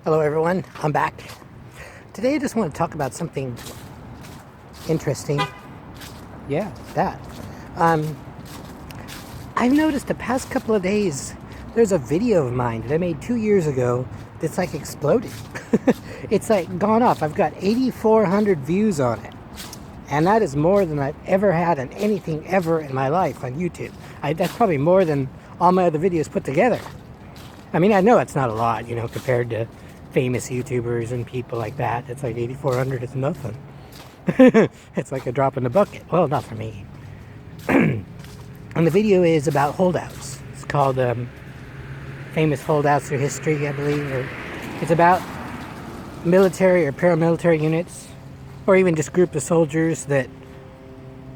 Hello everyone, I'm back. Today I just want to talk about something interesting. Yeah, that. I've noticed the past couple of days there's a video of mine that I made 2 years ago that's like exploded. It's like gone off. I've got 8,400 views on it. And that is more than I've ever had on anything ever in my life on YouTube. That's probably more than all my other videos put together. I mean, I know it's not a lot, compared to famous YouTubers and people like that. It's like 8,400 is nothing. It's like a drop in the bucket. Well, not for me. And the video is about holdouts. It's called Famous Holdouts Through History, I believe. It's about military or paramilitary units, or even just group of soldiers that,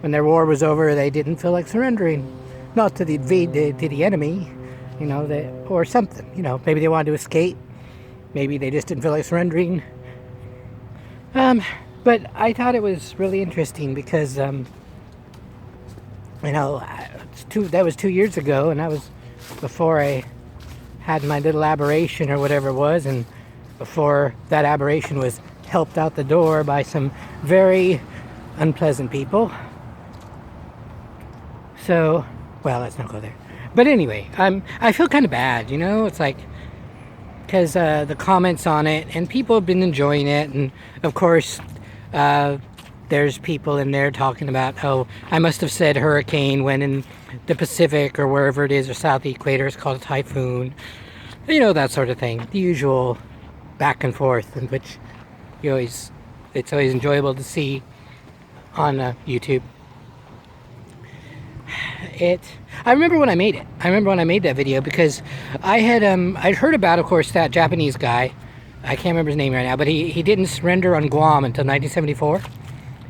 when their war was over, they didn't feel like surrendering. Not to the enemy, or something. Maybe they wanted to escape. Maybe they just didn't feel like surrendering. But I thought it was really interesting because, that was 2 years ago, and that was before I had my little aberration or whatever it was, and before that aberration was helped out the door by some very unpleasant people. So, well, let's not go there. But anyway, I feel kind of bad, it's like, because the comments on it, and people have been enjoying it, and of course, there's people in there talking about, oh, I must have said hurricane when in the Pacific or wherever it is, or South Equator, it's called a typhoon. That sort of thing. The usual back and forth, in which it's always enjoyable to see on YouTube. I remember when I made it. I remember when I made that video because I'd heard about, of course, that Japanese guy. I can't remember his name right now, but he didn't surrender on Guam until 1974.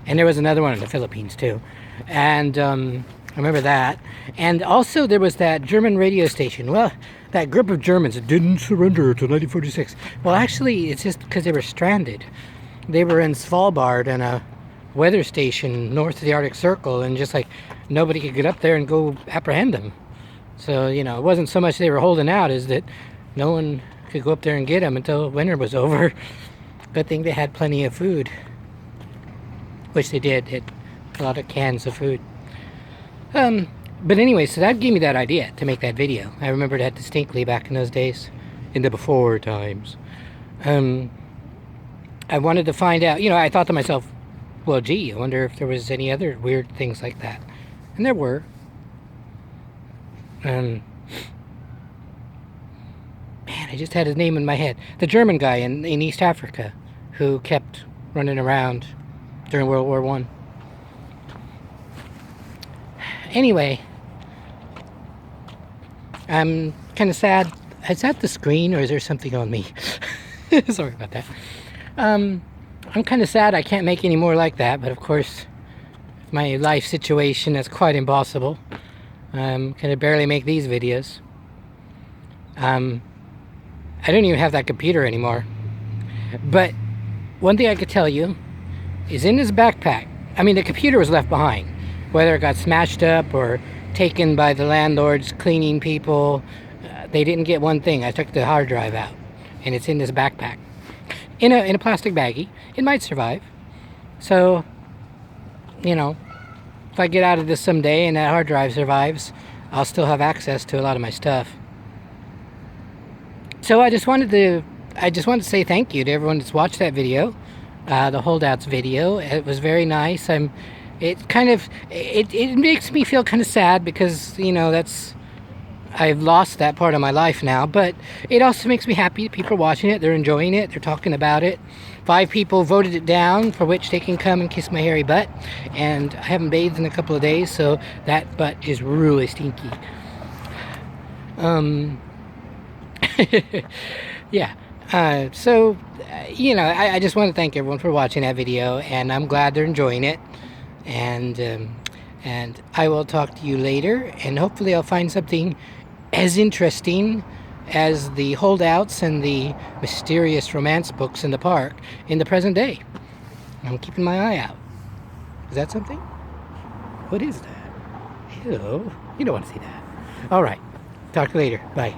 And there was another one in the Philippines too. And I remember that. And also there was that German radio station. Well, that group of Germans that didn't surrender until 1946. Well, actually, it's just because they were stranded. They were in Svalbard in a weather station north of the Arctic Circle, and just like nobody could get up there and go apprehend them. So, it wasn't so much they were holding out as that no one could go up there and get them until winter was over. Good thing they had plenty of food, which they did. It a lot of cans of food. But anyway, so that gave me that idea to make that video. I remember that distinctly back in those days, in the before times. I wanted to find out, I thought to myself, well, gee, I wonder if there was any other weird things like that. And there were. Man, I just had his name in my head. The German guy in East Africa who kept running around during World War I. Anyway, I'm kind of sad. Is that the screen or is there something on me? Sorry about that. I'm kind of sad I can't make any more like that, but of course, my life situation is quite impossible. Can I barely make these videos. I don't even have that computer anymore. But one thing I could tell you is in this backpack, the computer was left behind. Whether it got smashed up or taken by the landlord's cleaning people, they didn't get one thing. I took the hard drive out, and it's in this backpack. In a plastic baggie. It might survive. So, if I get out of this someday and that hard drive survives, I'll still have access to a lot of my stuff. So I just wanted to say thank you to everyone that's watched that video, the holdouts video. It was very nice. It makes me feel kind of sad because I've lost that part of my life now, but it also makes me happy. People are watching it, they're enjoying it, they're talking about it. 5 people voted it down, for which they can come and kiss my hairy butt. And I haven't bathed in a couple of days, so that butt is really stinky. Yeah. I just want to thank everyone for watching that video, and I'm glad they're enjoying it. And I will talk to you later, and hopefully I'll find something as interesting as the holdouts and the mysterious romance books in the park in the present day. I'm keeping my eye out. Is that something? What is that? Ew. You don't want to see that. All right. Talk to you later. Bye.